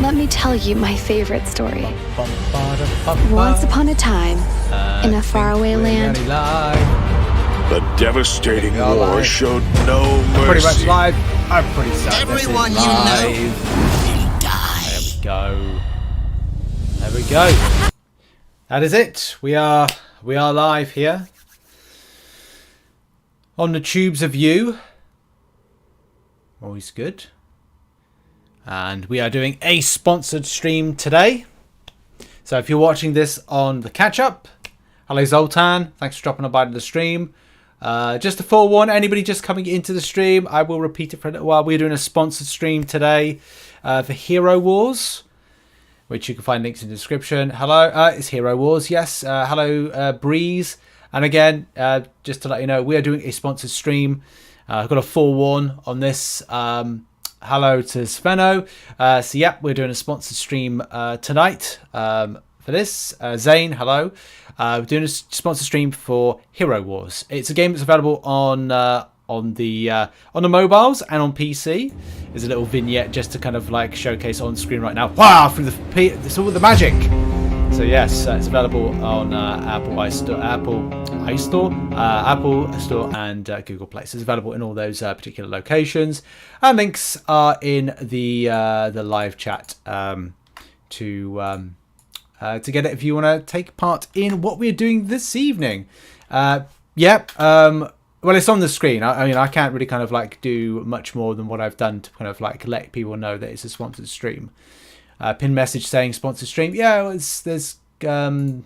Let me tell you my favorite story. Once upon a time, in a faraway land, the devastating war showed no mercy. Pretty much live. I'm pretty sad. Everyone you know will die. There we go. That is it. We are live here on the tubes of you. Always good. And we are doing a sponsored stream today. So if you're watching this on the catch up, hello Zoltan, thanks for dropping by to the stream. Just to forewarn anybody just coming into the stream, I will repeat it for a little while. We're doing a sponsored stream today for Hero Wars, which you can find links in the description. Hello, it's Hero Wars, yes. Hello, Breeze. And again, just to let you know, we are doing a sponsored stream. I've got a forewarn on this. Hello to Sveno. So yeah, we're doing a sponsored stream tonight for this. Zane, hello. We're doing a sponsored stream for Hero Wars. It's a game that's available on the mobiles and on PC. There's a little vignette just to kind of like showcase on screen right now. Wow, through it's all the magic. So yes, it's available on Apple Store, and Google Play. So it's available in all those particular locations. And links are in the live chat to get it if you want to take part in what we're doing this evening. Well, it's on the screen. I mean, I can't really kind of like do much more than what I've done to kind of like let people know that it's a sponsored stream. Pin message saying sponsored stream. Yeah, there's kind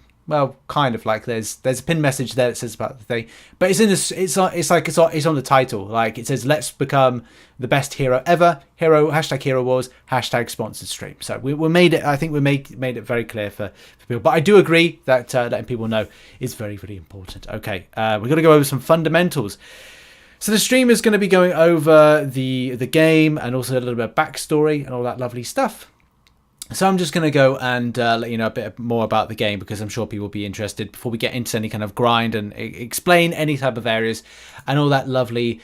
of like there's a pin message there that says about the thing, but it's in this. It's on the title. Like it says, "Let's become the best hero ever." Hero #HeroWars #sponsored stream. So we made it. I think we made it very clear for people. But I do agree that letting people know is very, very important. Okay, we're going to go over some fundamentals. So the stream is going to be going over the game and also a little bit of backstory and all that lovely stuff. So I'm just going to go and let you know a bit more about the game, because I'm sure people will be interested before we get into any kind of grind and explain any type of areas and all that lovely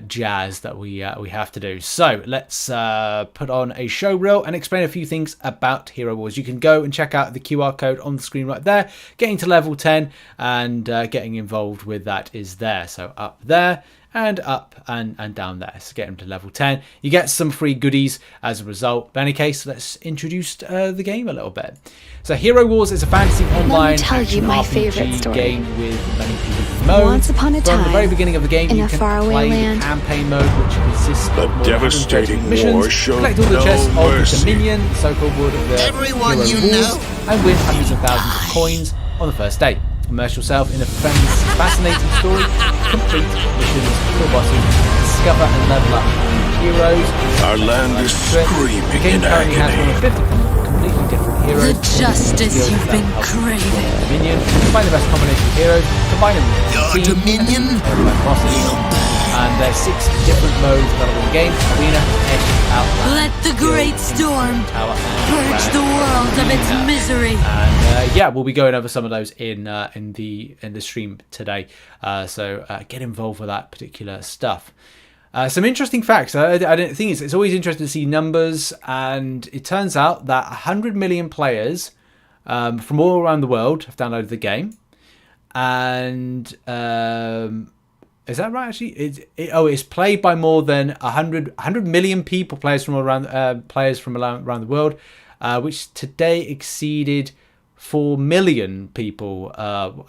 jazz that we have to do. So let's put on a show reel and explain a few things about Hero Wars. You can go and check out the QR code on the screen right there. Getting to level 10 and getting involved with that is there. So up there. And up and down there. So get them to level 10. You get some free goodies as a result. But in any case, let's introduce the game a little bit. So Hero Wars is a fantasy online action RPG game with many PvP modes. Once upon a time, from the very beginning of the game, in you a can faraway play land, the campaign mode, which consists of more devastating missions, war showed collect all the no chests of mercy. the Dominion, so-called Wood of the Everyone Hero you Wars, know and win hundreds of thousands of coins on the first day. Immerse yourself in a fascinating story, complete missions, kill bosses, discover and level up heroes. Our land is screaming The game in currently has agony. more than 50 completely different heroes. The justice you've been craving. Dominion, find the best combination of heroes, combine them with Your team, Dominion and bosses. And there's 6 different modes available in the game: Arena, Edge, Outland. Let the great storm purge the world of its misery. And we'll be going over some of those in the stream today. So get involved with that particular stuff. Some interesting facts. I don't think it's always interesting to see numbers, and it turns out that 100 million players from all around the world have downloaded the game, and is that right? Actually, it's played by more than 100 million people, players from around the world, which today exceeded 4 million people.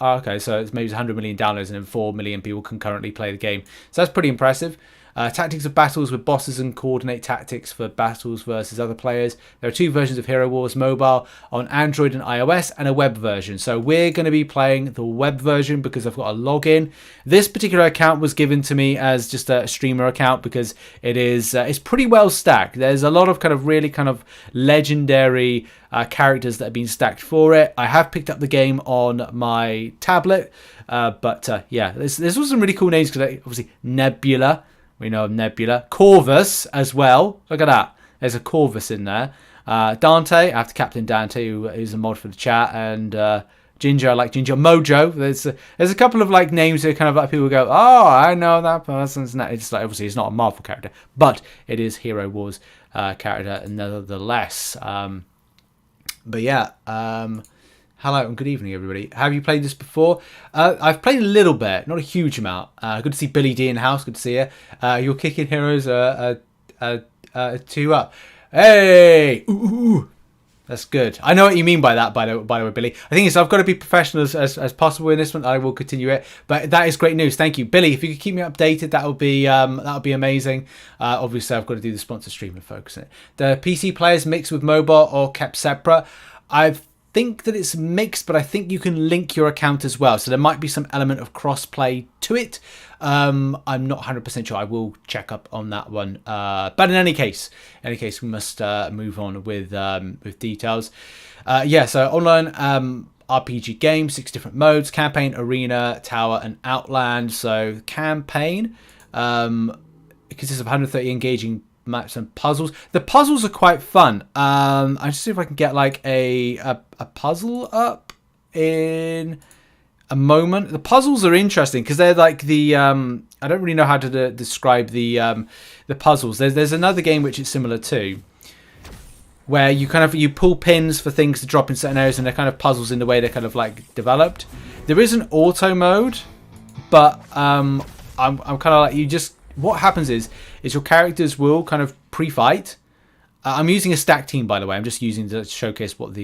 Okay, so it's maybe 100 million downloads, and then 4 million people can currently play the game. So that's pretty impressive. Tactics of battles with bosses and coordinate tactics for battles versus other players. There are 2 versions of Hero Wars mobile on Android and iOS, and a web version. So we're going to be playing the web version because I've got a login. This particular account was given to me as just a streamer account because it's pretty well stacked. There's a lot of kind of really kind of legendary characters that have been stacked for it. I have picked up the game on my tablet, but there's also some really cool names, because obviously Nebula. We know of Nebula. Corvus as well. Look at that. There's a Corvus in there. Dante, after Captain Dante, who is a mod for the chat. And Ginger, I like Ginger. Mojo. There's a couple of like names that kind of like people go, oh, I know that person's name. It's like, obviously it's not a Marvel character, but it is Hero Wars character nevertheless. But yeah, hello and good evening, everybody. Have you played this before? I've played a little bit, not a huge amount. Good to see Billy D in the house. Good to see you. Your kicking heroes are 2 up. Hey, ooh. That's good. I know what you mean by that, by the way, Billy. I think I've got to be professional as possible in this one. I will continue it, but that is great news. Thank you, Billy. If you could keep me updated, that would be amazing. Obviously, I've got to do the sponsor stream and focus on it. The PC players mixed with mobile or kept separate. I think that it's mixed, but I think you can link your account as well. So there might be some element of cross-play to it. I'm not 100% sure. I will check up on that one. But in any case, we must move on with details. So online RPG game, 6 different modes: campaign, arena, tower, and Outland. So campaign consists of 130 engaging maps and puzzles. The puzzles are quite fun. I just see if I can get like a puzzle up in a moment. The puzzles are interesting because they're like the I don't really know how to describe the puzzles. There's another game which is similar to, where you pull pins for things to drop in certain areas, and they're kind of puzzles in the way they're kind of like developed. There is an auto mode, but I'm kind of like, what happens is your characters will kind of pre-fight. I'm using a stack team, by the way. I'm just using to showcase what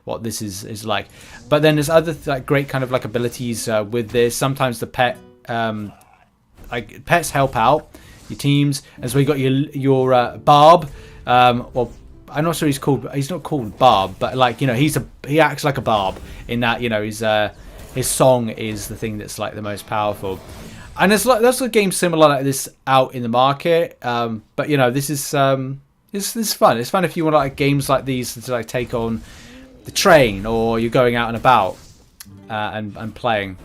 what this is like. But then there's other like great kind of like abilities with this. Sometimes the pets help out your teams, and so you got your Barb. Well, I'm not sure he's not called Barb, but like, he acts like a Barb in that, his song is the thing that's like the most powerful. And there's a game similar like this out in the market, but this is this is fun. It's fun if you want like games like these to like take on the train, or you're going out and about and playing.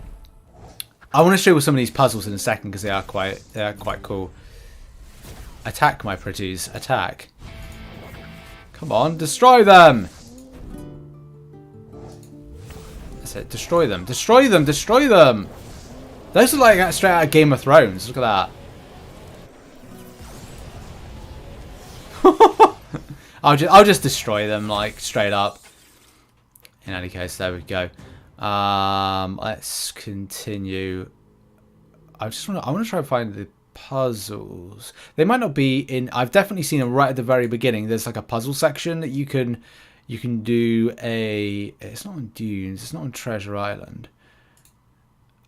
I want to show you some of these puzzles in a second because they are quite cool. Attack, my pretties, attack! Come on, destroy them! That's it. Destroy them! Destroy them! Destroy them! Those are like straight out of Game of Thrones. Look at that. I'll just destroy them like straight up. In any case, there we go. Let's continue. I want to try and find the puzzles. They might not be in. I've definitely seen them right at the very beginning. There's like a puzzle section that you can do a. It's not on Dunes. It's not on Treasure Island.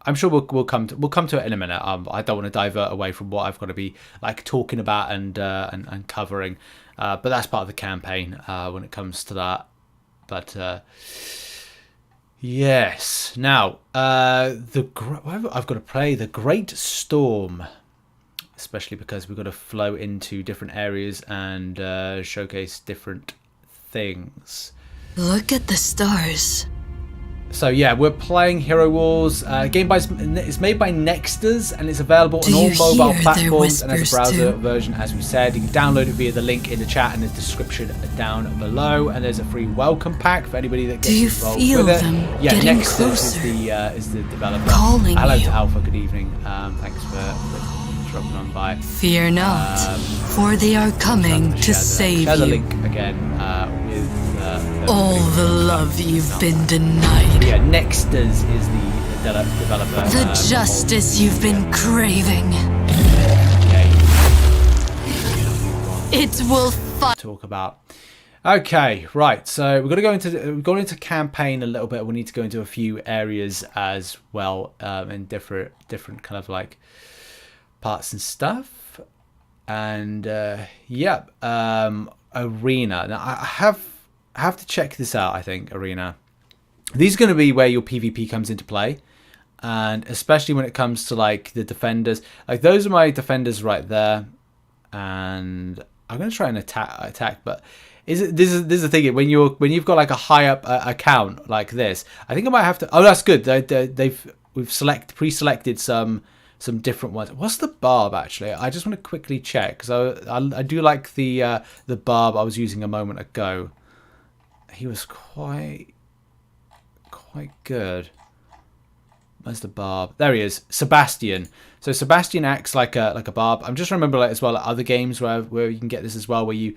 I'm sure we'll come to it in a minute. I don't want to divert away from what I've got to be like talking about and covering, but that's part of the campaign when it comes to that. But yes, now I've got to play the Great Storm, especially because we've got to flow into different areas and showcase different things. Look at the stars. So yeah, we're playing Hero Wars. Game it's made by Nexters, and it's available on all mobile platforms and as a browser version, as we said. You can download it via the link in the chat and the description down below. And there's a free welcome pack for anybody that gets involved with it. Yeah, Nexters is the developer. Hello to Alpha. Good evening. Thanks for dropping on by. Fear not, for they are coming to save you. There's a link again with. All the love you've been denied. Yeah, Nexters is the developer. The justice you've been craving. Okay. It will talk about. Okay, right. So we've gone into campaign a little bit. We need to go into a few areas as well, in different kind of like parts and stuff. And arena. Now I have to check this out. I think arena. These are going to be where your PvP comes into play, and especially when it comes to like the defenders. Like those are my defenders right there, and I'm going to try and attack. But this is the thing, when you've got like a high up account like this, I think I might have to. Oh, that's good. We've pre-selected some different ones. What's the Barb actually? I just want to quickly check because I do like the Barb I was using a moment ago. He was quite good. Where's the barb? There he is, Sebastian. So Sebastian acts like a barb. I'm just remember like as well other games where you can get this as well, where you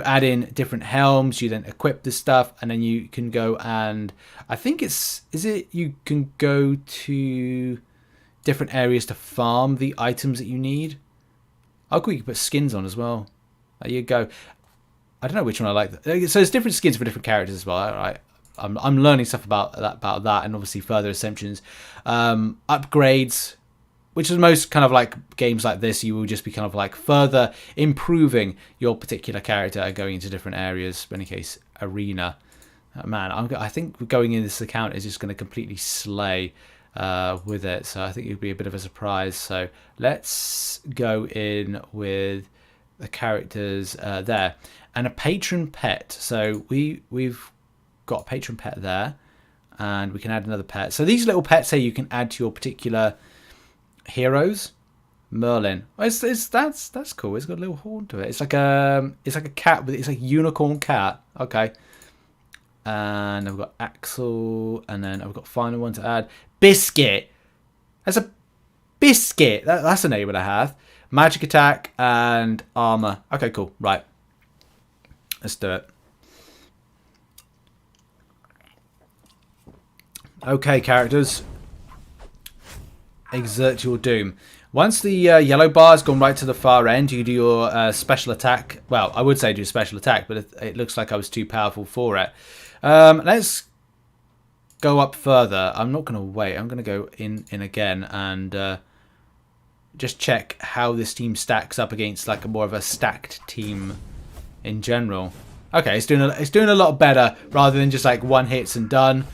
add in different helms, you then equip this stuff, and then you can go and I think you can go to different areas to farm the items that you need. Oh, cool, you can put skins on as well. There you go. I don't know which one I like. So there's different skins for different characters as well. I'm learning stuff about that, and obviously further ascensions, upgrades, which is most kind of like games like this. You will just be kind of like further improving your particular character, going into different areas. In any case, arena. Man, I think going in this account is just going to completely slay with it. So I think it would be a bit of a surprise. So let's go in with the characters there, and a patron pet. So we've got a patron pet there, and we can add another pet. So these little pets here you can add to your particular heroes. Merlin. That's cool. It's got a little horn to it. It's like a cat, but it's like a unicorn cat. Okay. And I've got Axel, and then I've got final one to add. Biscuit. That's a biscuit. That's a name that I have. Magic attack and armor. Okay, cool. Right. Let's do it. Okay, characters. Exert your doom. Once the yellow bar has gone right to the far end, you do your special attack. Well, I would say do special attack, but it looks like I was too powerful for it. Let's go up further. I'm not going to wait. I'm going to go in again and just check how this team stacks up against like a more of a stacked team in general. Okay, it's doing a lot better rather than just like one hits and done.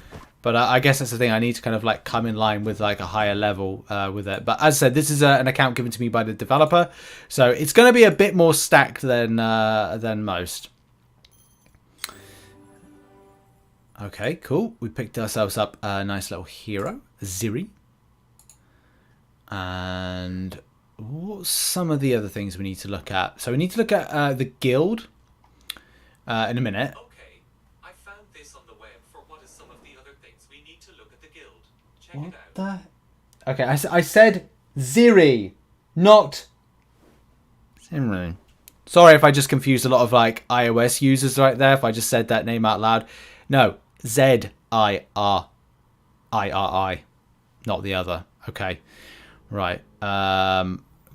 But I guess that's the thing. I need to kind of like come in line with like a higher level with it. But as I said, this is an account given to me by the developer, so it's going to be a bit more stacked than most. Okay, cool. We picked ourselves up a nice little hero, Ziri. And what's some of the other things we need to look at? So we need to look at the guild in a minute. Okay, I found this on the web for what is some of the other things we need to look at the guild. Check What it out. the? Okay, I said Ziri, not Ziri. Sorry if I just confused a lot of like iOS users right there. If I just said that name out loud. No, Ziri, not the other. Okay, right.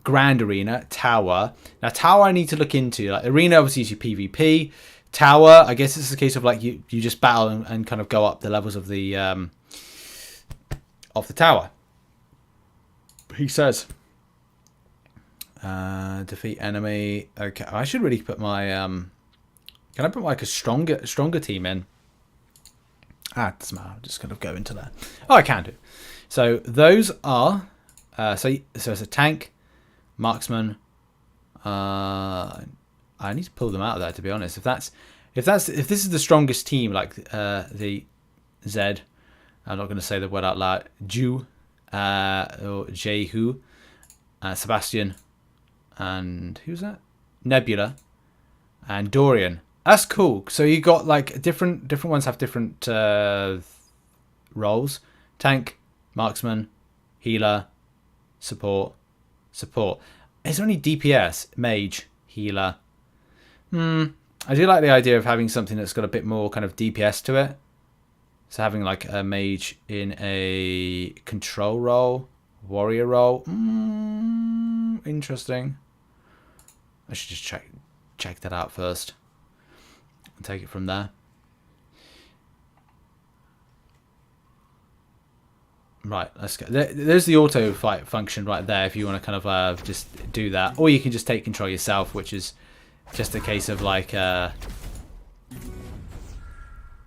Grand Arena, Tower. Now, Tower I need to look into. Like Arena obviously is your PvP. Tower, I guess it's a case of like you just battle and kind of go up the levels of the tower. He says, defeat enemy. Okay, I should really put my can I put like a stronger team in? Ah, it doesn't matter. I'll just kind of go into that. Oh, I can do. So those are so it's a tank, marksman. I need to pull them out of there, to be honest. If this is the strongest team, like the Zed, I'm not going to say the word out loud. Jew, or Jehu, Sebastian, and who's that? Nebula, and Dorian. That's cool. So you got like different ones have different roles: tank, marksman, healer, support. Is there any DPS? Mage, healer. I do like the idea of having something that's got a bit more kind of DPS to it. So having like a mage in a control role, warrior role. Interesting. I should just check that out first and take it from there. Right, let's go. There's the auto fight function right there if you want to kind of just do that. Or you can just take control yourself, which is just a case of like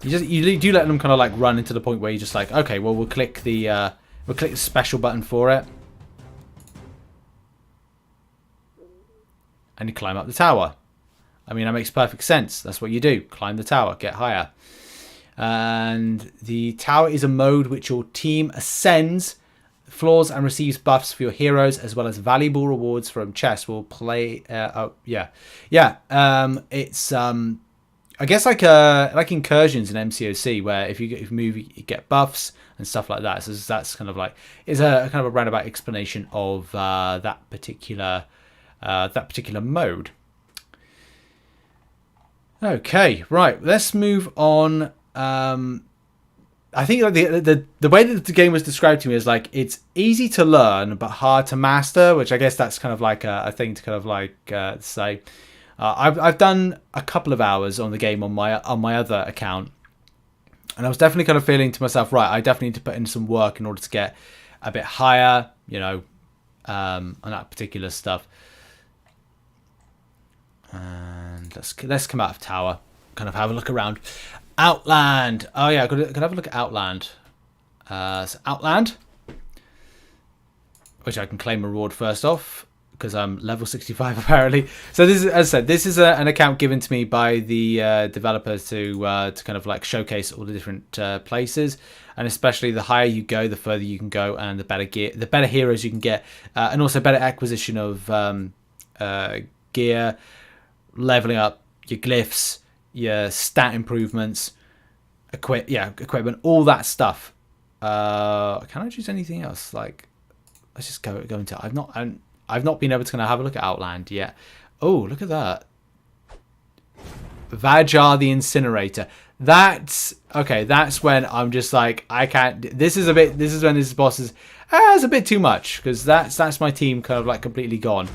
you do let them kind of like run into the point where you're just like, okay, well we'll click the special button for it, and you climb up the tower. I mean, that makes perfect sense. That's what you do: climb the tower, get higher. And the tower is a mode which your team ascends floors and receives buffs for your heroes, as well as valuable rewards from chests. Will play. It's I guess like incursions in MCOC, where if you move, you get buffs and stuff like that. So that's kind of like is a kind of a roundabout explanation of that particular mode. Okay, right. Let's move on. I think like the way that the game was described to me is like it's easy to learn but hard to master, which I guess that's kind of like a thing to kind of like say. I've done a couple of hours on the game on my other account, and I was definitely kind of feeling to myself, right, I definitely need to put in some work in order to get a bit higher, you know, on that particular stuff. And let's come out of tower, kind of have a look around. Outland. Oh yeah, could have a look at Outland. So Outland, which I can claim a reward first off because I'm level 65 apparently. So this is, as I said, this is an account given to me by the developers to kind of like showcase all the different places, and especially the higher you go, the further you can go, and the better gear, the better heroes you can get, and also better acquisition of gear, leveling up your glyphs, your stat improvements, equipment, all that stuff. Can I choose anything else? Like, let's just go into. I've not been able to kind of have a look at Outland yet. Oh, look at that. Vajar the Incinerator. That's okay. That's when I'm just like, I can't. This is when this boss is. It's a bit too much because that's my team kind of like completely gone.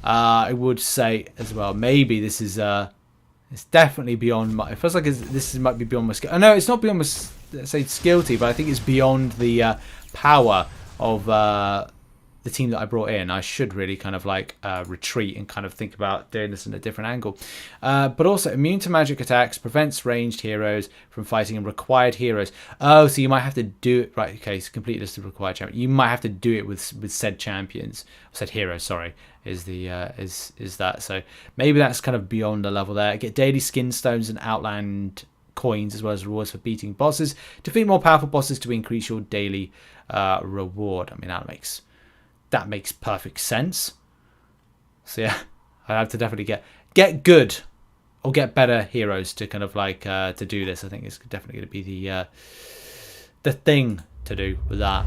I would say as well. Maybe this is it's definitely beyond my. It feels like this might be beyond my skill. No, it's not beyond my skill but I think it's beyond the power of the team that I brought in. I should really kind of like retreat and kind of think about doing this in a different angle. But also immune to magic attacks, prevents ranged heroes from fighting, and required heroes. Oh, so you might have to do it right. Okay, it's a complete list of required champions. You might have to do it with said champions, said heroes. Sorry, is that? So maybe that's kind of beyond the level there. Get daily skin stones and Outland coins as well as rewards for beating bosses. Defeat more powerful bosses to increase your daily reward. I mean, that makes perfect sense. So yeah, I have to definitely get good or get better heroes to kind of like to do this. I think it's definitely going to be the thing to do with that.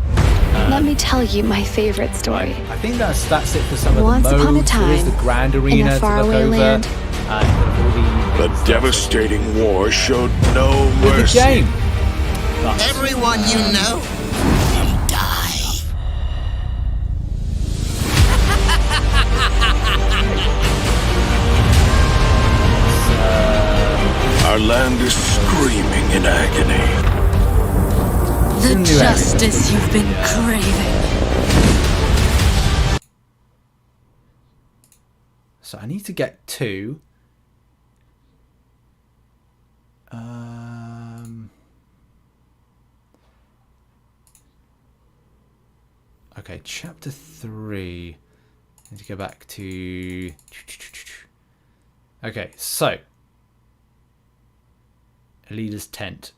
Let me tell you my favorite story. I think that's it for some of Once the modes. upon a There is time, the grand arena in a faraway to look land, over, and all The devastating war showed no the mercy. game. Everyone you know will die. Our land is screaming in agony. The justice you've been craving. So I need to get to. Okay, chapter 3. I need to go back to. Okay, so. A leader's tent.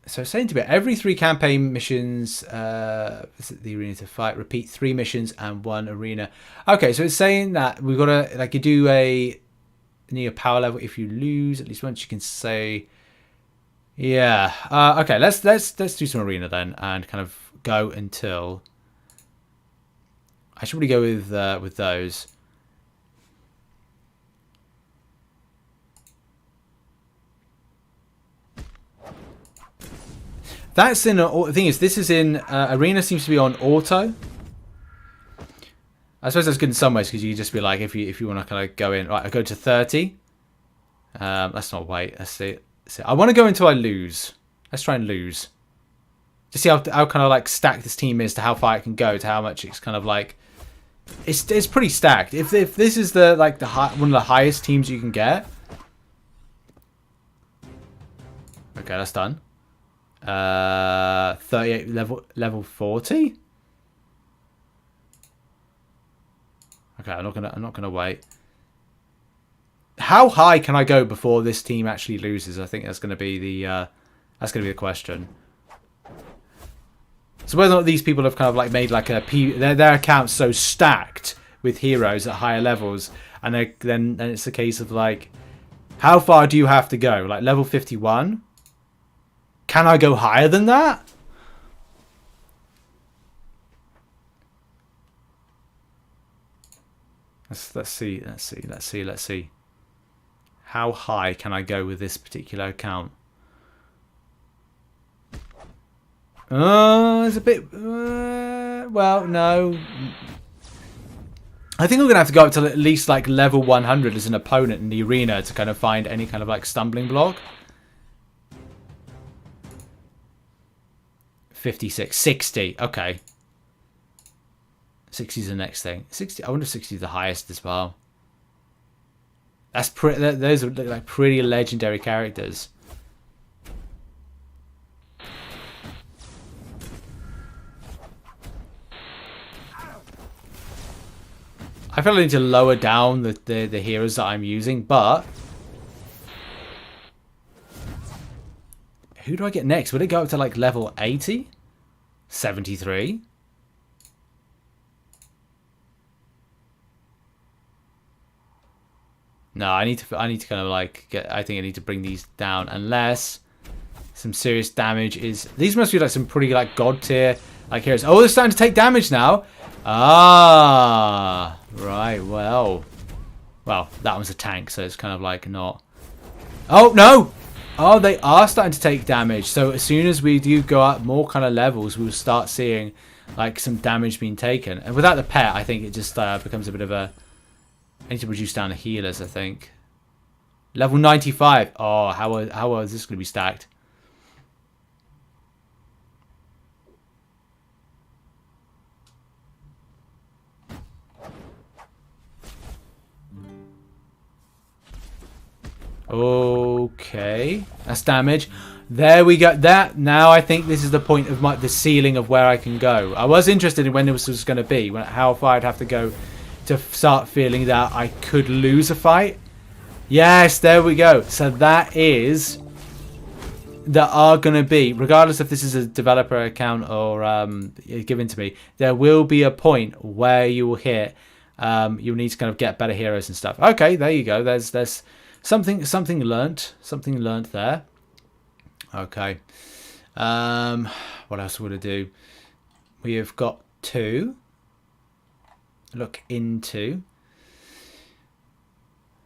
So it's saying to me every 3 campaign missions, visit the arena to fight, repeat 3 missions and 1 arena. Okay, so it's saying that we've got to, like, you do a near power level. If you lose at least once, you can say, yeah. Okay, let's do some arena then and kind of go until. I should really go with those. That's in the thing is this is in arena seems to be on auto. I suppose that's good in some ways because you can just be like if you want to kind of go in right. I go to 30. Let's not wait. Let's see. I want to go until I lose. Let's try and lose. To see how kind of like stacked this team is, to how far it can go, to how much it's kind of like. It's pretty stacked. If this is the like one of the highest teams you can get. Okay, that's done. 38 level 40. Okay, I'm not gonna wait. How high can I go before this team actually loses? I think that's gonna be the question. So whether or not these people have kind of like made like their accounts so stacked with heroes at higher levels, And then it's a case of like, how far do you have to go? Like level 51? Can I go higher than that? Let's see. How high can I go with this particular account? It's a bit... well, no. I think we're going to have to go up to at least like level 100 as an opponent in the arena to kind of find any kind of like stumbling block. 56. 60. Okay. 60 is the next thing. 60. I wonder if 60 is the highest as well. That's those are like pretty legendary characters. I feel I need to lower down the heroes that I'm using, but who do I get next? Would it go up to like level 80? 73? No, I need to kind of like get. I think I need to bring these down unless some serious damage is. These must be like some pretty like god tier like heroes. Oh, they're starting to take damage now. Ah, right. Well, that one's a tank, so it's kind of like not. Oh no! Oh, they are starting to take damage. So as soon as we do go up more kind of levels, we'll start seeing like some damage being taken. And without the pet, I think it just becomes a bit of a. I need to reduce down the healers, I think. Level 95. Oh, how is this going to be stacked? Okay. That's damage. There we go. That now I think this is the point of the ceiling of where I can go. I was interested in when this was going to be, how far I'd have to go to start feeling that I could lose a fight. Yes, there we go. So that is... There are going to be, regardless if this is a developer account or given to me, there will be a point where you will hit... you'll need to kind of get better heroes and stuff. Okay, there you go. There's something learnt. Something learnt there. Okay. What else would I do? We have got to look into.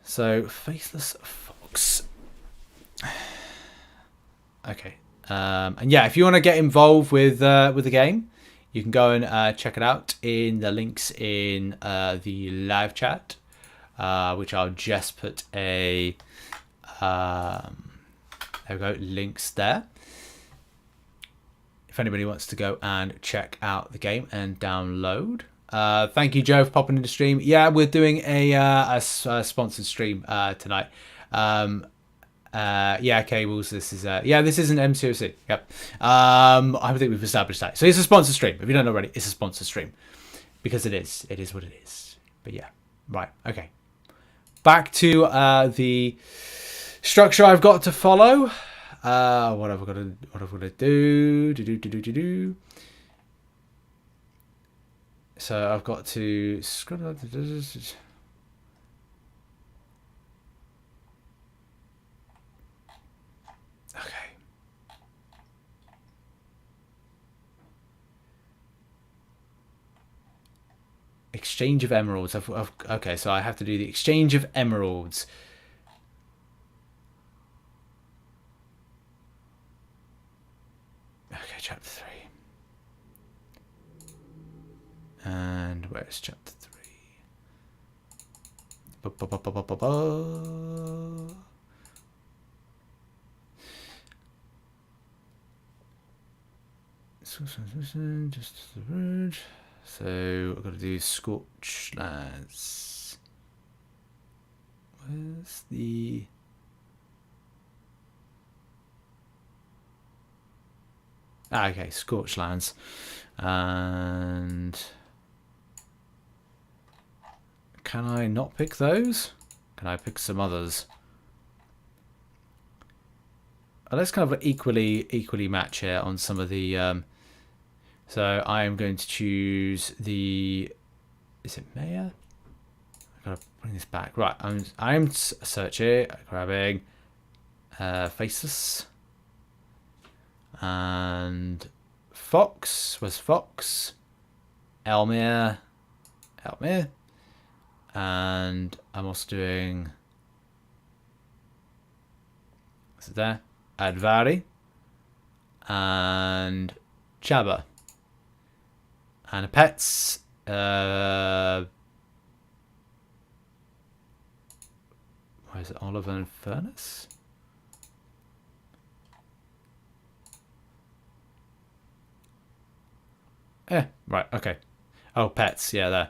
So Faithless Fox. Okay. And yeah, if you want to get involved with the game, you can go and check it out in the links in the live chat, which I'll just put a there we go, links there. If anybody wants to go and check out the game and download. Thank you, Joe, for popping into the stream. Yeah, we're doing a sponsored stream tonight. Yeah, cables. This is this isn't MCOC. Yep. I think we've established that. So it's a sponsored stream. If you don't know already, it's a sponsored stream because it is. It is what it is. But yeah, right. Okay. Back to the structure I've got to follow. What have I got to do? So I've got to scroll. Okay. Exchange of emeralds. Okay, so I have to do the exchange of emeralds. Okay, chapter 3. And where's chapter 3? Just the bridge. So I've got to do Scorch Lands. Where's the... okay, Scorch Lands. And... can I not pick those? Can I pick some others? Oh, let's kind of equally match here on some of the... so I am going to choose the... is it Mayor? gotta bring this back. Right, I'm searching, grabbing faces. And Fox. Where's Fox? Elmere. And I'm also doing... Is it there? Advari. And Chaba. And pets. Where is it? Oliver and Furnace? Right, okay. Oh, pets, yeah, there.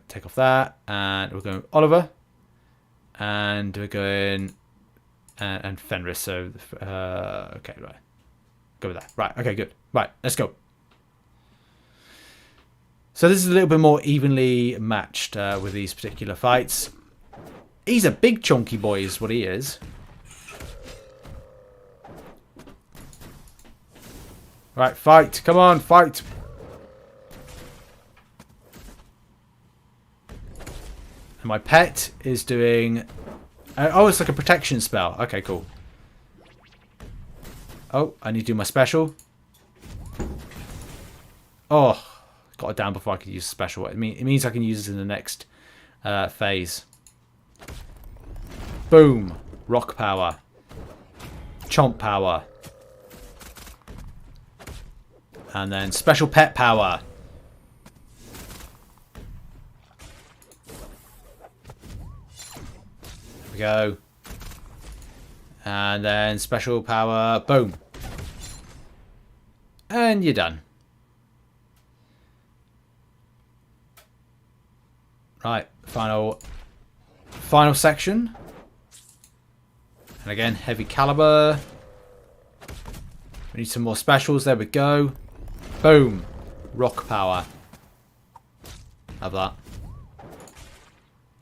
Take off that, and we're going Oliver, and we're going and Fenris. So, okay, right, go with that. Right, okay, good. Right, let's go. So this is a little bit more evenly matched with these particular fights. He's a big chunky boy, is what he is. Right, fight. Come on, fight. And my pet is doing... oh, it's like a protection spell. Okay, cool. Oh, I need to do my special. Oh, got it down before I could use special. It means I can use it in the next phase. Boom. Rock power. Chomp power. And then special pet power. There we go. And then special power. Boom. And you're done. Right. Final section. And again, heavy caliber. We need some more specials. There we go. Boom. Rock power. Have that.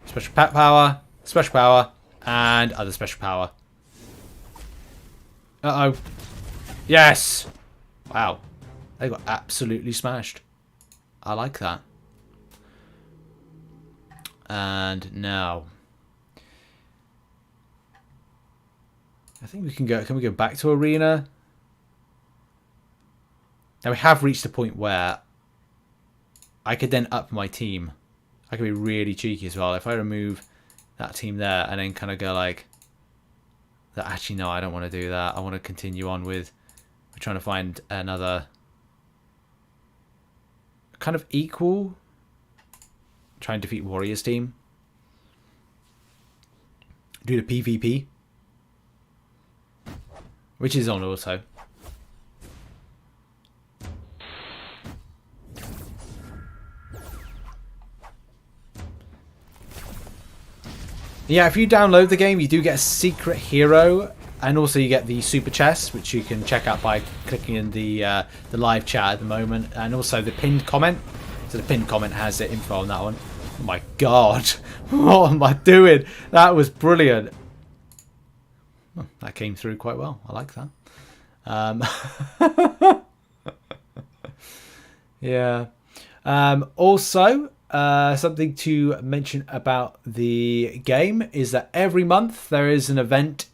Special pet power. Special power. And other special power. Uh-oh. Yes! Wow. They got absolutely smashed. I like that. And now... I think we can go... Can we go back to arena? Now we have reached a point where I could then up my team. I could be really cheeky as well. If I remove that team there and then kind of go like... Actually, no, I don't want to do that. I want to continue on with... We're trying to find another... kind of equal... Try and defeat Warriors team. Do the PvP. Which is on also. Yeah, if you download the game, you do get a secret hero, and also you get the super chest, which you can check out by clicking in the live chat at the moment, and also the pinned comment. So the pinned comment has the info on that one. Oh my god, what am I doing? That was brilliant. Oh, that came through quite well. I like that. Yeah. Also, something to mention about the game is that every month there is an event.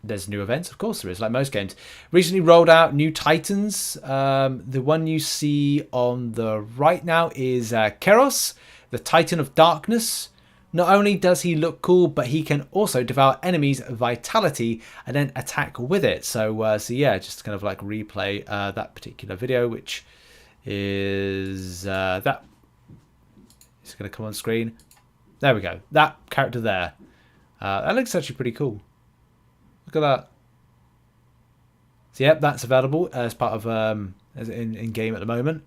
There's new events, of course there is, like most games. Recently rolled out new Titans. The one you see on the right now is Keros, the Titan of Darkness. Not only does he look cool, but he can also devour enemies' vitality and then attack with it. So yeah, just kind of like replay that particular video, which is that. It's going to come on screen. There we go. That character there. That looks actually pretty cool. Look at that. So yep, that's available as part of as in game at the moment.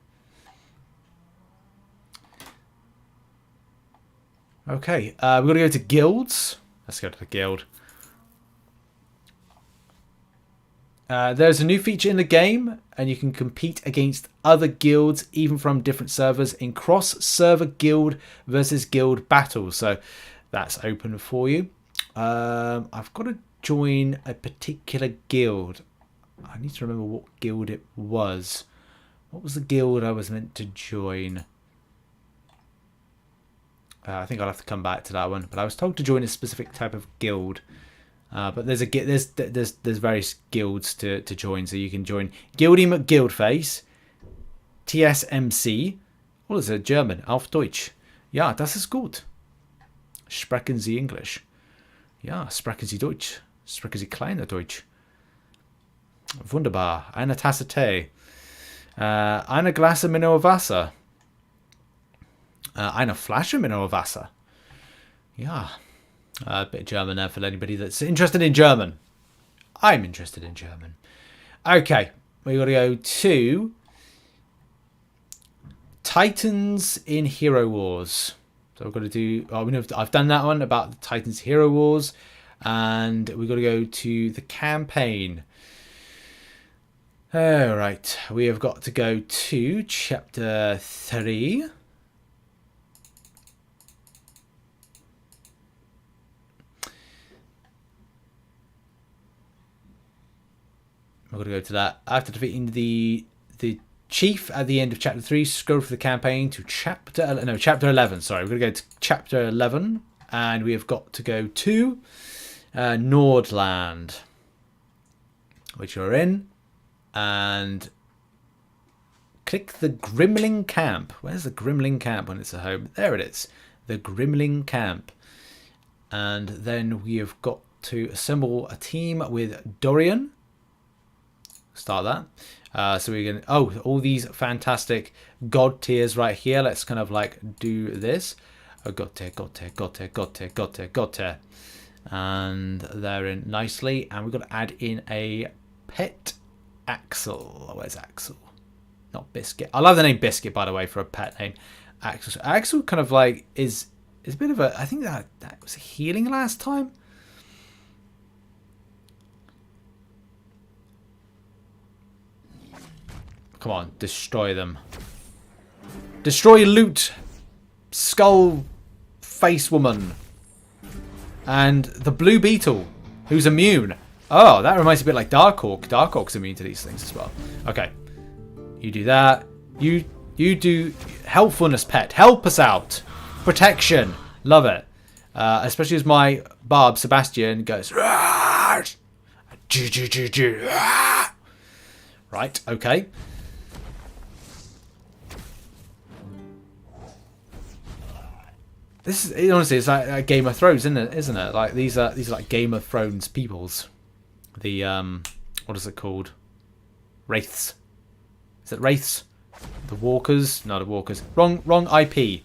Okay, we're going to go to guilds. Let's go to the guild. There's a new feature in the game, and you can compete against other guilds, even from different servers, in cross-server guild versus guild battles. So that's open for you. I've got to join a particular guild. I need to remember what guild it was. What was the guild I was meant to join? I think I'll have to come back to that one. But I was told to join a specific type of guild. But there's various guilds to join. So you can join Gildy McGuildface, TSMC. Oh, das ist German. Auf Deutsch. Ja, das ist gut. Sprechen Sie English? Ja, sprechen Sie Deutsch? Sprechen Sie kleiner Deutsch? Wunderbar. Eine Tasse Tee. Eine Glasse Mineralwasser. Eine Flasche Mineralwasser. Ja. A bit of German there for anybody that's interested in German. I'm interested in German. Okay. We've got to go to Titans in Hero Wars. So we've got to do... I've done that one about the Titans Hero Wars. And we've got to go to the campaign. Alright. We have got to go to Chapter 3. We're going to go to that. After defeating the chief at the end of Chapter 3, scroll for the campaign to Chapter 11. Sorry, we're going to go to Chapter 11. And we have got to go to Nordland, which you're in. And click the Grimling Camp. Where's the Grimling Camp when it's at home? There it is. The Grimling Camp. And then we have got to assemble a team with Dorian. Start that. So we can... Oh, all these fantastic god tiers right here. Let's kind of like do this. Oh, god tier, god tier, god tier, god tier, god tier, god tier. And they're in nicely. And we've got to add in a pet Axel. Where's Axel? Not Biscuit. I love the name Biscuit, by the way, for a pet name. Axel. So Axel kind of like is a bit of a... I think that was healing last time. Come on, destroy them. Destroy loot. Skull face woman. And the blue beetle, who's immune. Oh, that reminds me a bit like Darkhawk. Darkhawk's immune to these things as well. Okay. You do that. You do helpfulness pet. Help us out. Protection. Love it. Especially as my barb, Sebastian, goes... Right, okay. This is honestly, it's like Game of Thrones, isn't it? Like these are like Game of Thrones peoples. The what is it called? Wraiths. Is it Wraiths? The Walkers? No, the Walkers. Wrong IP.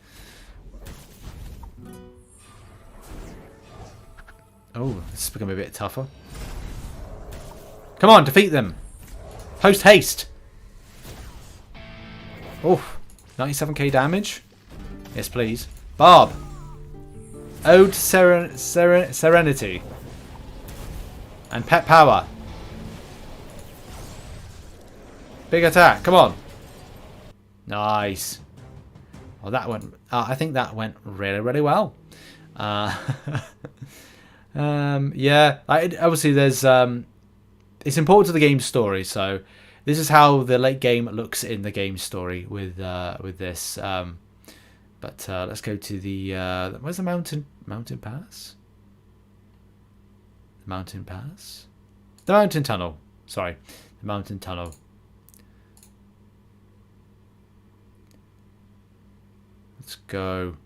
Oh, this is becoming a bit tougher. Come on, defeat them. Post haste. Oh, 97k damage. Yes, please. Barb. Ode to Serenity. And Pet Power. Big attack. Come on. Nice. Well, that went... I think that went really, really well. Yeah. Obviously, there's... it's important to the game's story, so... This is how the late game looks in the game story with this. But let's go to the... where's the mountain pass? The mountain pass? The mountain tunnel. Sorry. The mountain tunnel. Let's go.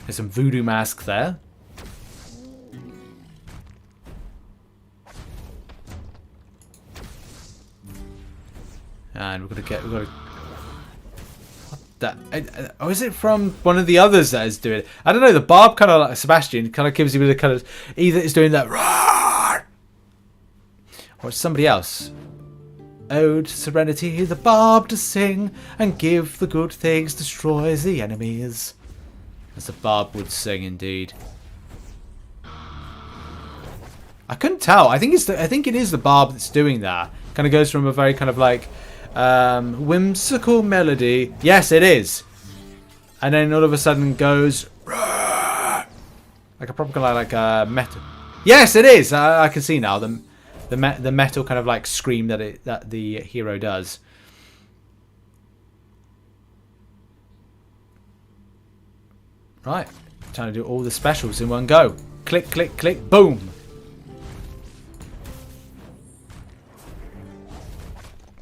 There's some voodoo mask there. And we're gonna what that? Oh, is it from one of the others that is doing it? I don't know. The barb kind of like Sebastian kind of gives you the kind of either it's doing that or it's somebody else. Ode to Serenity, the barb to sing and give the good things, destroys the enemies. As the barb would sing, indeed. I couldn't tell. I think it is the barb that's doing that. Kind of goes from a very kind of like whimsical melody. Yes, it is. And then all of a sudden goes like a proper kind of like a metal. Yes, it is. I can see now the metal kind of like scream that the hero does. Right. Trying to do all the specials in one go. Click, click, click, boom.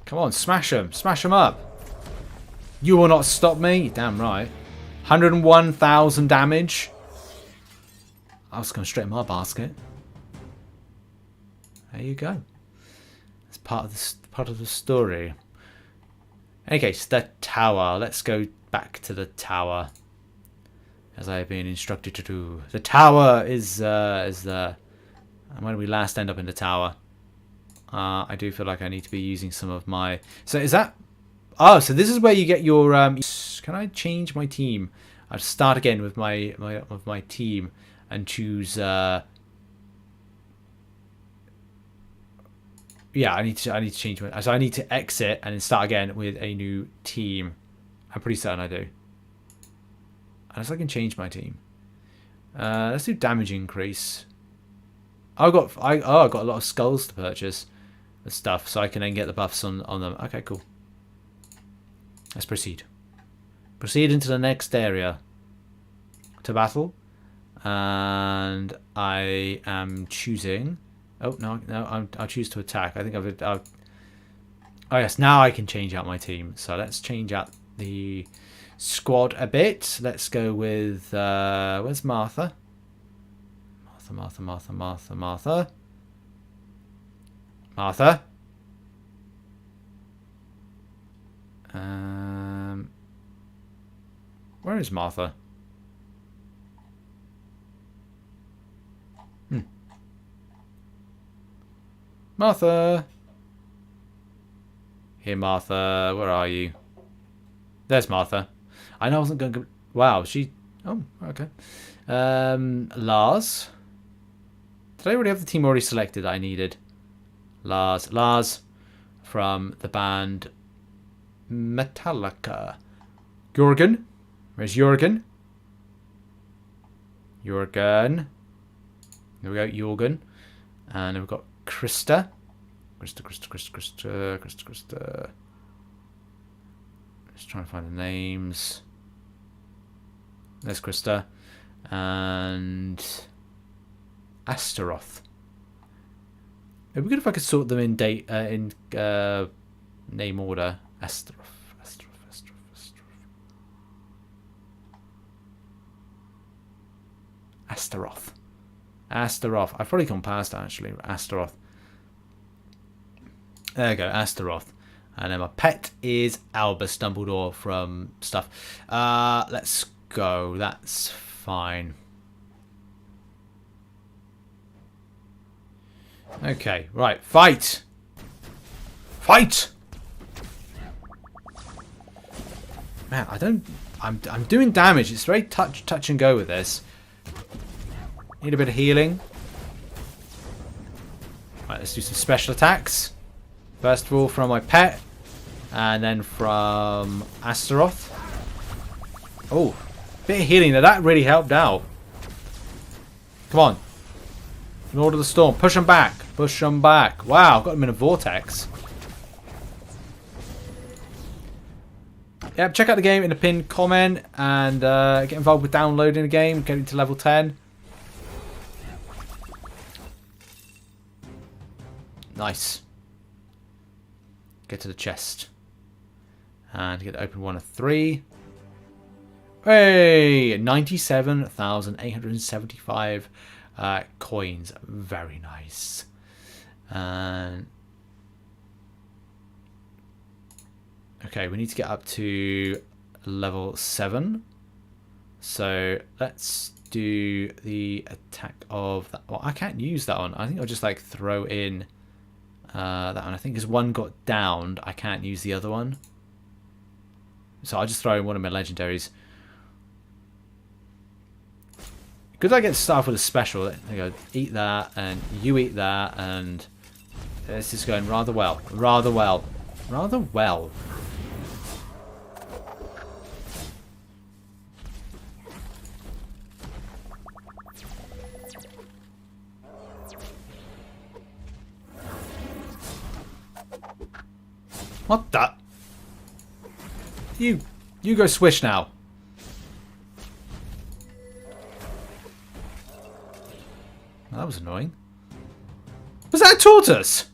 Come on, smash them. Smash them up. You will not stop me. Damn right. 101,000 damage. I was going straight in my basket. There you go. That's part of the story. Okay, so the tower. Let's go back to the tower, as I have been instructed to do. The tower is the. When we last end up in the tower, I do feel like I need to be using some of my. So is that? Oh, so this is where you get your. Can I change my team? I'll start again with my team and choose. Yeah, I need to change my. So I need to exit and then start again with a new team. I'm pretty certain I do. Unless I can change my team. Let's do damage increase. I got a lot of skulls to purchase and stuff, so I can then get the buffs on them. Okay, cool. Let's proceed. Proceed into the next area to battle, and I am choosing. Oh no! I'll choose to attack. I think I've. Oh yes, now I can change out my team. So let's change out the squad a bit. Let's go with where's Martha? Martha. Where is Martha? Martha. Here, Martha. Where are you? There's Martha. I know I wasn't going to... Wow, she... Oh, okay. Lars. Did I already have the team already selected that I needed? Lars from the band Metallica. Jürgen. Where's Jürgen? Jürgen. There we go, Jürgen. And then we've got Krista. Krista. Just trying to find the names. There's Krista. And Astaroth. It'd be good if I could sort them in name order. Astaroth. I've probably gone past that actually. Astaroth. There we go, Astaroth. And then my pet is Albus Dumbledore from stuff. Let's go. That's fine. Okay, right. Fight! Man, I'm doing damage. It's very touch and go with this. Need a bit of healing. Right, let's do some special attacks. First of all from my pet. And then from Astaroth. Oh, bit of healing there. That really helped out. Come on. Lord of the Storm. Push them back. Wow, got them in a vortex. Yep, check out the game in the pinned comment. And get involved with downloading the game. Getting to level 10. Nice. Get to the chest. And get to open one of 3. Hey! 97,875 coins. Very nice. And okay, we need to get up to level 7. So let's do the attack of that. Well, I can't use that one. I think I'll just like throw in that one. I think because one got downed, I can't use the other one. So I'll just throw in one of my legendaries. Because I get started with a special. There you go. Eat that, and you eat that, and this is going rather well. What the? You go swish now. That was annoying. Was that a tortoise?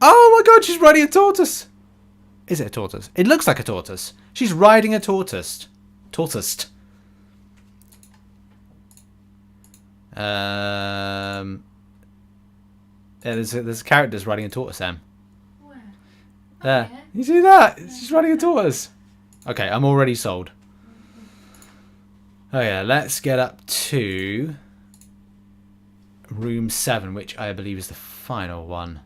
Oh my god, she's riding a tortoise. Is it a tortoise? It looks like a tortoise. She's riding a tortoise. Tortoise. Yeah, there's characters riding a tortoise, Sam. Where? There. You see that? She's riding a tortoise. Okay, I'm already sold. Oh yeah, let's get up to room 7, which I believe is the final one.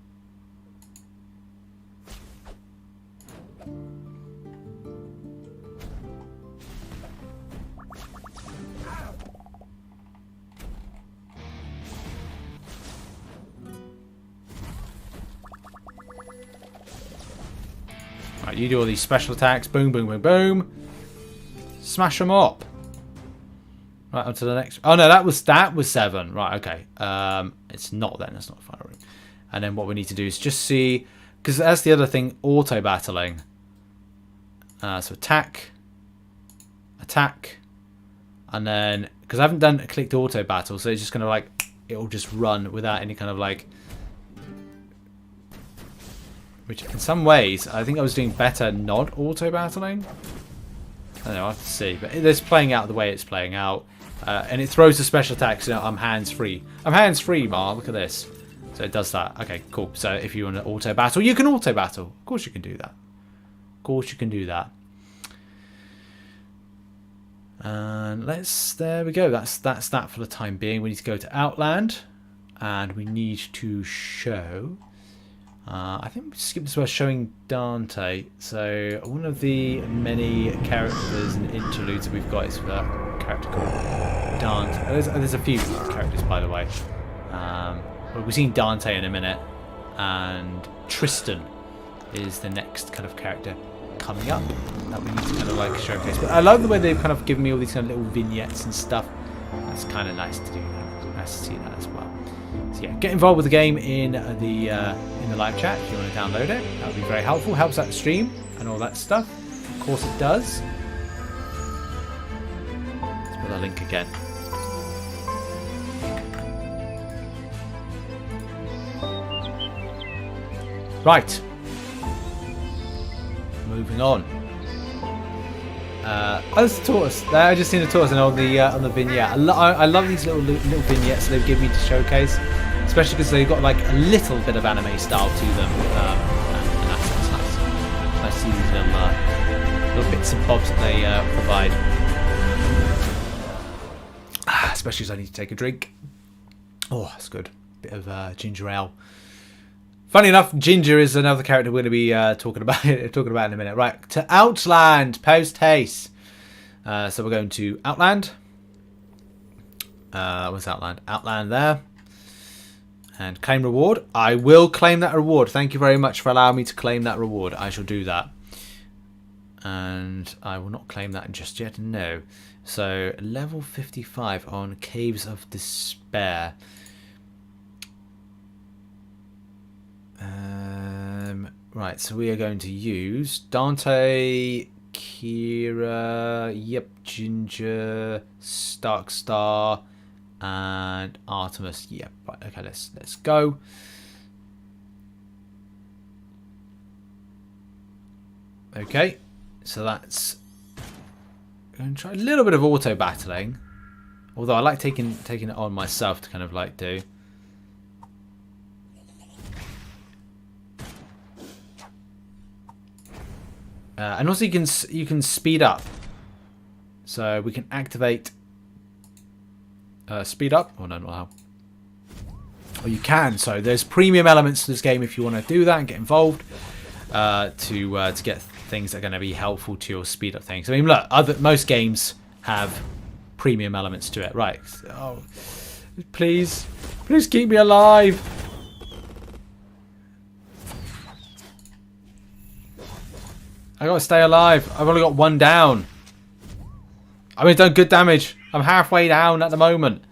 Right, you do all these special attacks. Boom, boom, boom, boom. Smash them up. Right, on to the next. Oh no, that was 7. Right, okay. It's not then. It's not the final room. And then what we need to do is just see, because that's the other thing. Auto battling. So attack, and then because I haven't clicked auto battle, so it's just kind of like it'll just run without any kind of like. Which in some ways I think I was doing better not auto battling. I don't know, I have to see, but it's playing out the way it's playing out. And it throws the special attacks. You know, I'm hands-free. I'm hands-free, Mar. Look at this. So it does that. Okay, cool. So if you want to auto battle, you can auto battle. Of course you can do that. Of course you can do that. And there we go. That's that for the time being. We need to go to Outland, and we need to show. I think we skipped this by showing Dante. So one of the many characters and interludes that we've got is that character called Dante. There's a few characters, by the way. Well, we've seen Dante in a minute, and Tristan is the next kind of character coming up that we need to kind of like showcase. But I love the way they've kind of given me all these kind of little vignettes and stuff. That's kind of nice to do. Nice to see that as well. So yeah, get involved with the game in the live chat if you want to download it. That would be very helpful. Helps out the stream and all that stuff. Of course it does. Let's put the link again. Right. Moving on. Oh, there's a tortoise. I just seen a tortoise on the vignette. I love these little vignettes they've given me to showcase, especially because they've got like a little bit of anime style to them, and that's nice. Nice to see these little bits and bobs that they provide. Especially as I need to take a drink. Oh, that's good. Bit of ginger ale. Funny enough, Ginger is another character we're going to be talking about in a minute. Right, to Outland, post haste. So we're going to Outland. What's Outland? Outland there. And claim reward. I will claim that reward. Thank you very much for allowing me to claim that reward. I shall do that. And I will not claim that just yet, no. So, level 55 on Caves of Despair. Right, so we are going to use Dante, Kira, yep, Ginger, Starkstar, and Artemis. Yep, right, okay, let's go. Okay, so that's. I'm going to try a little bit of auto battling, although I like taking it on myself to kind of like do. And also you can speed up, so we can activate speed up. Oh no, not how. Or you can. So there's premium elements to this game if you want to do that and get involved to get things that are going to be helpful to your speed up things. I mean, look, most games have premium elements to it, right? Oh, please keep me alive. I gotta stay alive. I've only got one down. I mean, done good damage. I'm halfway down at the moment.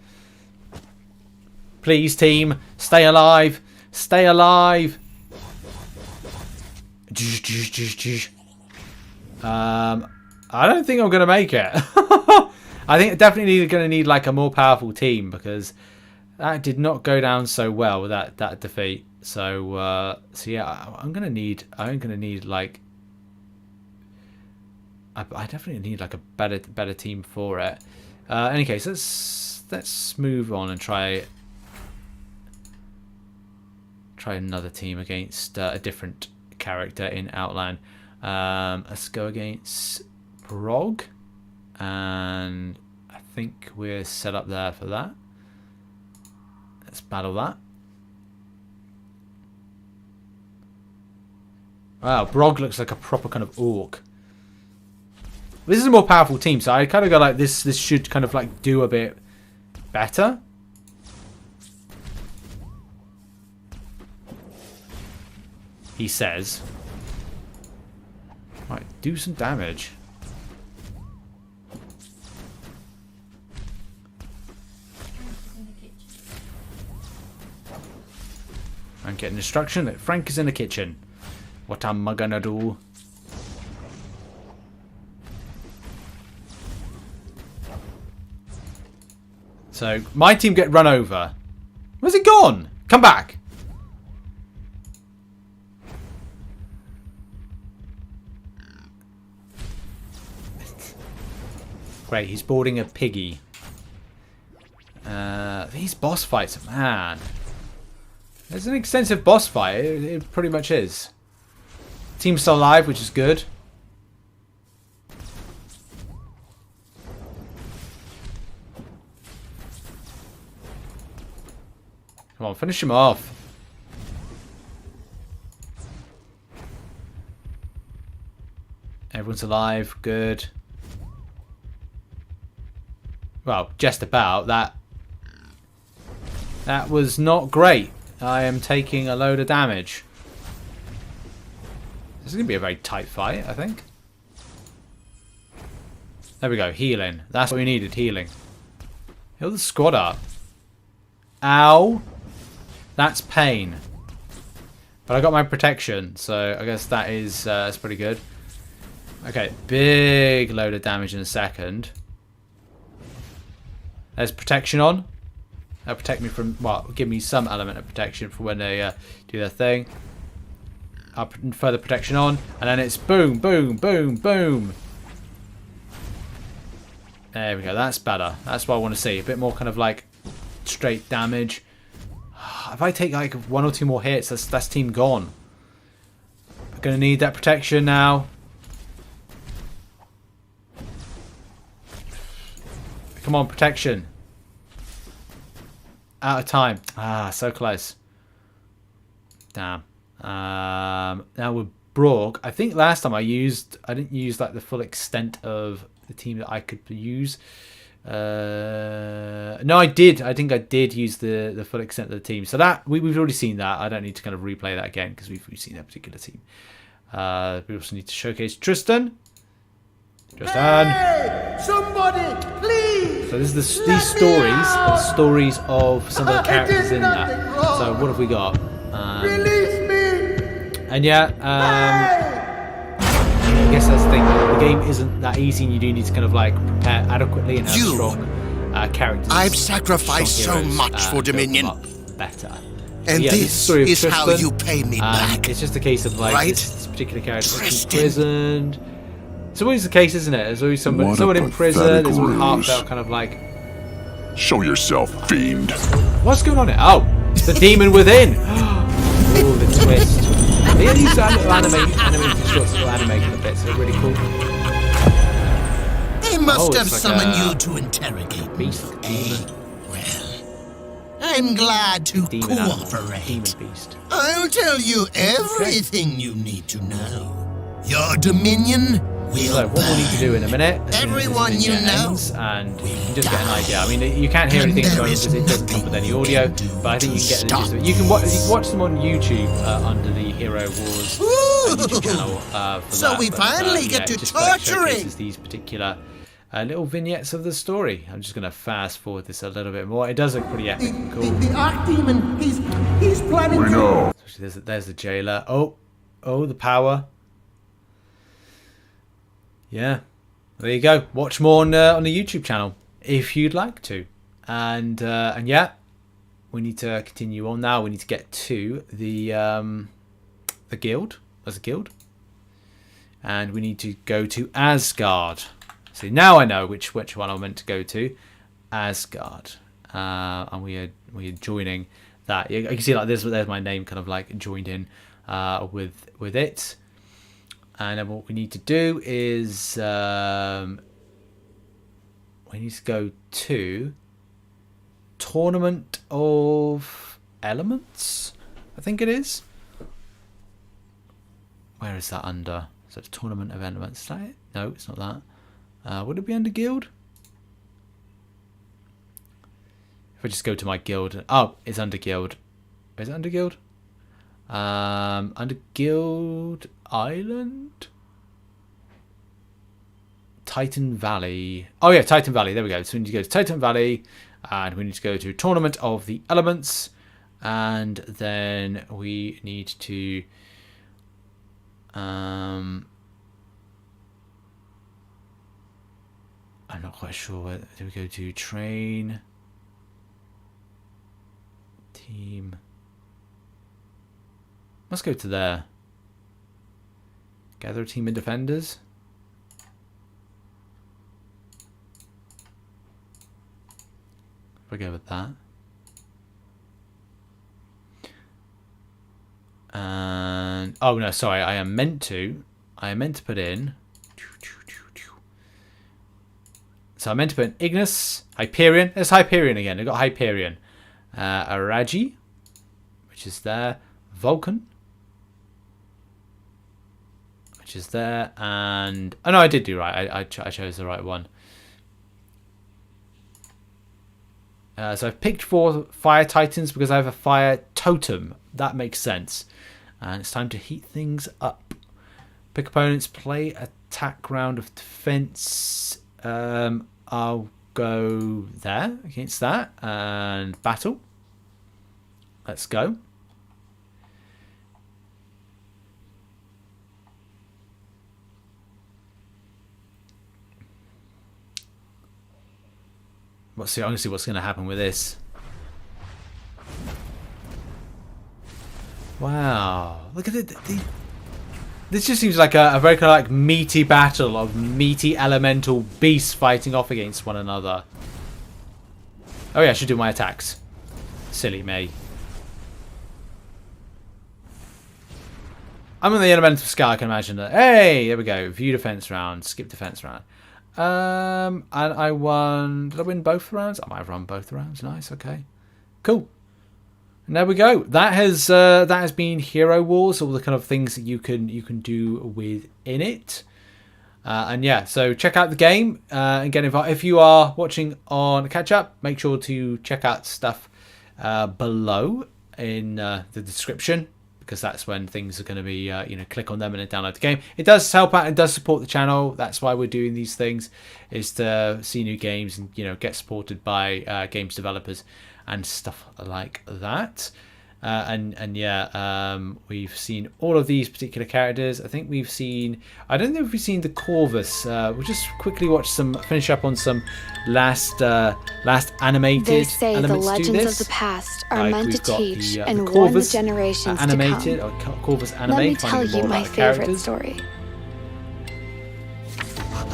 Please, team, stay alive. Stay alive. I don't think I'm gonna make it. I I think definitely going to need like a more powerful team, because that did not go down so well with that defeat. So yeah, I'm gonna need like I definitely need like a better team for it. In any case, let's move on and try another team against a different character in Outland. Let's go against Brog, and I think we're set up there for that. Let's battle that. Wow, Brog looks like a proper kind of orc. This is a more powerful team, so I kind of go like this should kind of like do a bit better. He says. Right, do some damage. I'm getting instruction that Frank is in the kitchen. What am I gonna do? So my team get run over. Where's it gone? Come back. Great, he's boarding a piggy. These boss fights, man. It's an extensive boss fight. It pretty much is. Team's still alive, which is good. Come on, finish him off. Everyone's alive. Good. Well, just about. That was not great. I am taking a load of damage. This is going to be a very tight fight, I think. There we go. Healing. That's what we needed. Healing. Heal the squad up. Ow. That's pain. But I got my protection, so I guess that's pretty good. Okay. Big load of damage in a second. There's protection on. That'll protect me from, well, give me some element of protection for when they do their thing. I'll put further protection on, and then it's boom, boom, boom, boom. There we go. That's better. That's what I want to see. A bit more kind of like straight damage. If I take like 1 or 2 more hits, that's team gone. I'm gonna need that protection now. Come on, protection. Out of time. Ah, so close. Damn. Now with Brog, I think last time I didn't use like the full extent of the team that I could use. No, I did. I think I did use the full extent of the team. So that we've already seen that. I don't need to kind of replay that again because we've seen that particular team. We also need to showcase Tristan. Hey, somebody, please. So this is these stories of some of the characters in that. So what have we got? Release me. And yeah, I guess that's the thing. The game isn't that easy, and you do need to kind of like prepare adequately and have strong characters. I've sacrificed so much for Dominion. Better. And yeah, this is Tristan, how you pay me back. It's just a case of like right? this particular character is Tristan. imprisoned. It's always the case, isn't it? There's always someone in prison. There's always heartfelt kind of like. Show yourself, fiend. What's going on here? Oh, the demon within. Oh, the twist. These are little animated shots, little animated bits. They're really cool. They must have it's like summoned a you to interrogate me. Beast, demon, Well, I'm glad to demon animal, cooperate. demon beast. I'll tell you everything you need to know. Your Dominion will So what we'll need to do in a minute, as soon as this Everyone you vignette know ends, and you can just get an idea. I mean, you can't hear anything And going there because is it doesn't come with any nothing audio, you can do but I think you can get the to gist of it. stop You can watch them on YouTube under the Hero Wars YouTube channel for So that. we But, finally get yeah, to it just like torturing. showcases these particular little vignettes of the story. I'm just going to fast forward this a little bit more. It does look pretty epic and cool. The Archdemon, he's planning We know. There's the jailer. Oh, the power. Yeah, there you go. Watch more on the YouTube channel. if you'd like to. And yeah, we need to continue on now. We need to get to the guild. There's a guild. And we need to go to Asgard. See, now I know which one I'm meant to go to. Asgard. And we are joining that. You can see like this, there's my name kind of like joined in with it. And then what we need to do is we need to go to Tournament of Elements, I think it is. Where is that under? So it's Tournament of Elements. Is that it? No, it's not that. Would it be under Guild? If I just go to my guild. Oh, it's under Guild. Is it under Guild? Under Guild Island? Titan Valley. Oh yeah, Titan Valley. There we go. So we need to go to Titan Valley. And we need to go to Tournament of the Elements. And then we need to... I'm not quite sure. Where do we go to? Train... Team. Let's go to there. Gather a team of defenders. If I go with that. And oh no, sorry, I am meant to put in. So I meant to put in Ignis, Hyperion. There's Hyperion again. I've got Hyperion. Araji, which is there. Vulcan, which is there. And oh no, I did do right. I chose the right one. So I've picked 4 fire titans because I have a fire totem. That makes sense. And it's time to heat things up. Pick opponents, play attack round of defense. I'll go there against that and battle. Let's go. Let's see. Honestly, what's going to happen with this? Wow! Look at it. This just seems like a very kind of like meaty battle of meaty elemental beasts fighting off against one another. Oh yeah, I should do my attacks. Silly me. I'm on the elemental scale. I can imagine that. Hey, there we go. View defense round. Skip defense round. And I won. Did I win both rounds? I might have run both rounds. Nice. Okay. Cool. And there we go. That has been Hero Wars. All the kind of things that you can do within it. And yeah, so check out the game and get involved. If you are watching on catch up, make sure to check out stuff below in the description, because that's when things are going to be, click on them and then download the game. It does help out and does support the channel. That's why we're doing these things, is to see new games and, get supported by games developers and stuff like that. And yeah, we've seen all of these particular characters. I think we've seen, I don't know if we've seen the Corvus. We'll just quickly finish up on some last animated They say the elements legends to this. of the past are meant to we've got teach the and warn the Corvus generations animated, to or come. Corvus Let me anime, tell finding you more my about favorite characters. story.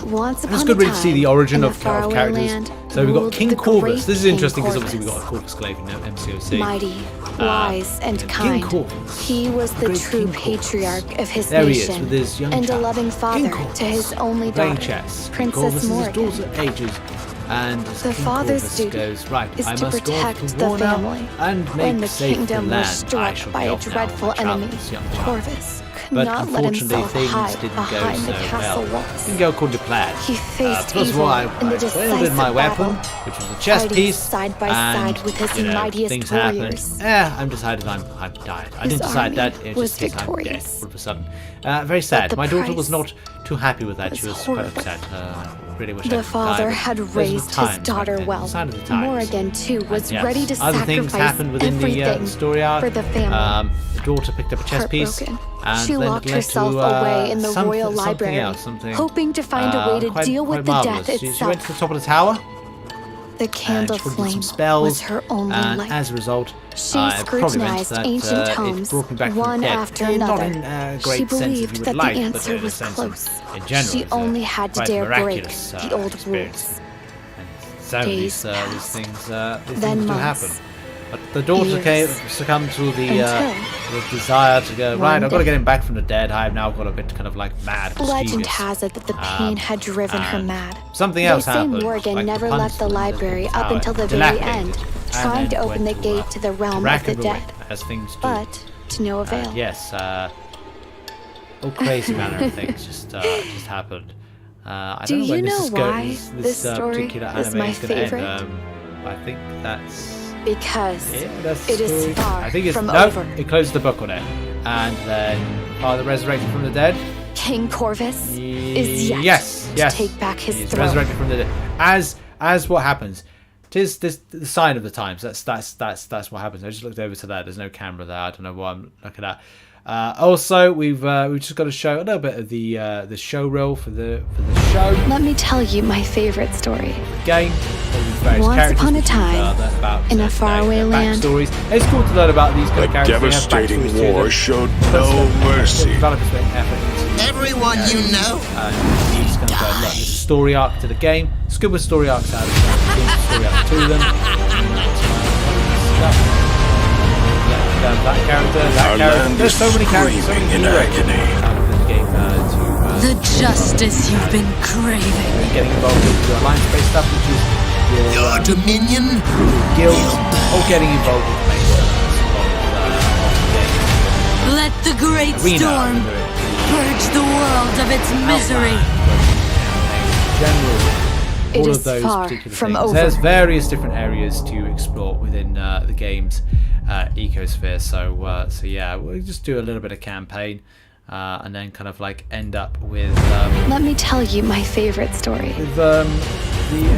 Once upon It's a good really time, to see the origin in a of faraway characters. land, So we've got ruled King the Corvus. great This is King interesting because Corvus. obviously we've got a Corvus Glaive in MCOC. Mighty, wise, and King kind. Corvus. He was the Great true King Corvus. patriarch of his There he is nation, with his young and a child. loving King father Corvus. to his only Playing daughter, chess. King Princess Corvus is his Morgan. daughter ages. And The King father's Corvus duty goes, right, is I to must go protect off to the war now family. and When make the safe the kingdom land. was I struck shall by be a off now, dreadful my child, enemy, this young child. Corvus could But not let unfortunately, himself things hide didn't go behind the so castle well. walls. Didn't go according to plan. He faced First of evil all, I in the wielded decisive my weapon, battle, which was a chess fighting piece, side by and, side with his you know, mightiest things warriors. happened. I'm decided I'm died. I His didn't decide that. army It was just I'm dead victorious. all of a sudden. Very sad. the My daughter was price not too happy with that. was She was horrible. quite upset. Really wish I The could father die, had but those raised were his times back daughter then. well. Sign of the times. Morgan, too, was Yes. ready to Other things sacrifice happened within everything the story arc. for the family. The daughter picked up a chess piece, Heartbroken, and she then it locked led herself to, away in the royal something library, else, something, hoping to find a way to quite- deal quite with the marvelous. death She itself. went to the top of the tower. The candle and she probably did flame some spells, was her only and light. as a result, She it probably meant scrutinized that ancient it tomes, brought me back from one the dead. after Not another. in a She great sense as believed you that would the like, but answer in a was sense close. in general, She it's a only had to quite dare break miraculous, the old experience. rules. And so these Days things then do months, happen. But the daughter years, succumbed to the until desire to go, right, I've got to day. get him back from the dead. I have now got a bit kind of like mad, Legend mischievous. has it that the pain had driven her and mad. something else They say happened. Morgan like never the left the punishment library of the up tower until the very dilapidated, end, and trying then to open the went gate to the realm of the Rackable dead. as things do. But to no avail. Yes, all crazy manner of things just happened. I Do don't know when you this know is why this story particular is anime my is going to favorite? end. I think that's Because that's the it is story. far I think it's from no. over. It closed the book on it, and then Father resurrected from the dead. King Corvus is yet Yes, to take back his He's throne. resurrected from the dead. As what happens? Tis this the sign of the times. That's what happens. I just looked over to that. There's no camera there. I don't know what I'm looking at. Also, we've just got to show a little bit of the show reel for the show. Let me tell you my favorite story. Game. Once upon a time, in a faraway land. Backstories. It's cool to learn about these kind A of characters. They have devastating backstories to war them. showed Puts no the mercy. developers put effort into Everyone you know. he's going to go, look, there's a story arc to the game. Scuba story arcs out of the story arc to them. That character, Our land There's is so many characters, so screaming many in heroes agony. out of this game The justice you've been craving. getting involved with the alliance-based stuff, which is Your dominion guilds, or getting involved with the main of the game. Let the great Arena, storm purge the world of its misery. Generally, It all is of those far particular from things. over. There's various different areas to explore within the game's ecosphere. So yeah, we'll just do a little bit of campaign, and then kind of like end up with Let me tell you my favorite story. the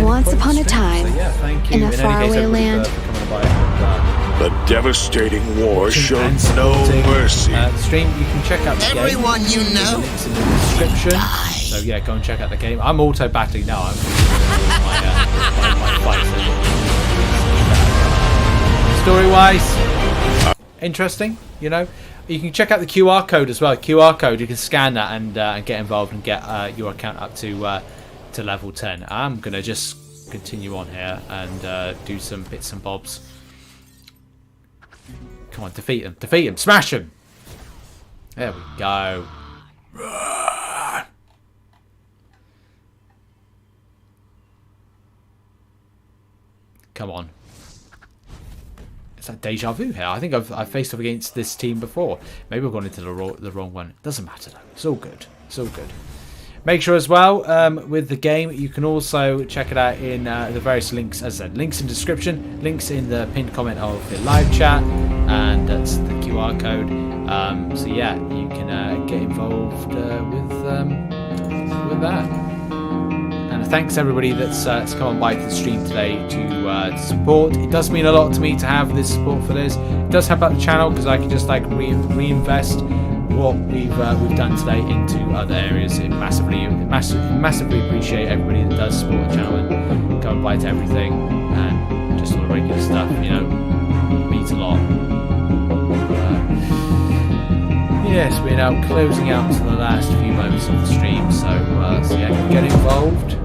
Once endpoint upon a stream. time, So yeah, thank you in a any case, faraway everybody, land. for coming by and, The devastating war watching showed and no supporting, mercy. the stream. You can check out the game. Everyone you The know. links in the description. So yeah, go and check out the game. I'm auto battling now. I'm my fight. Story wise, interesting. You know, you can check out the QR code as well. QR code. You can scan that and get involved and get your account up to level 10. I'm gonna just continue on here and do some bits and bobs. Come on, defeat him, smash him. There we go. Come on. It's like deja vu here. I think I've faced off against this team before. Maybe I've gone into the wrong one. Doesn't matter though. It's all good. It's all good. Make sure as well, with the game, you can also check it out in the various links. As I said, links in description, links in the pinned comment of the live chat, and that's the QR code. So yeah, you can get involved with that. And thanks everybody that's come on by to the stream today to support. It does mean a lot to me to have this support for this. It does help out the channel because I can just like reinvest what we've done today into other areas. It massively appreciate everybody that does support the channel and come by to everything and just all the regular stuff. You know, means a lot. Yes, we're now closing out to the last few moments of the stream, so yeah, get involved.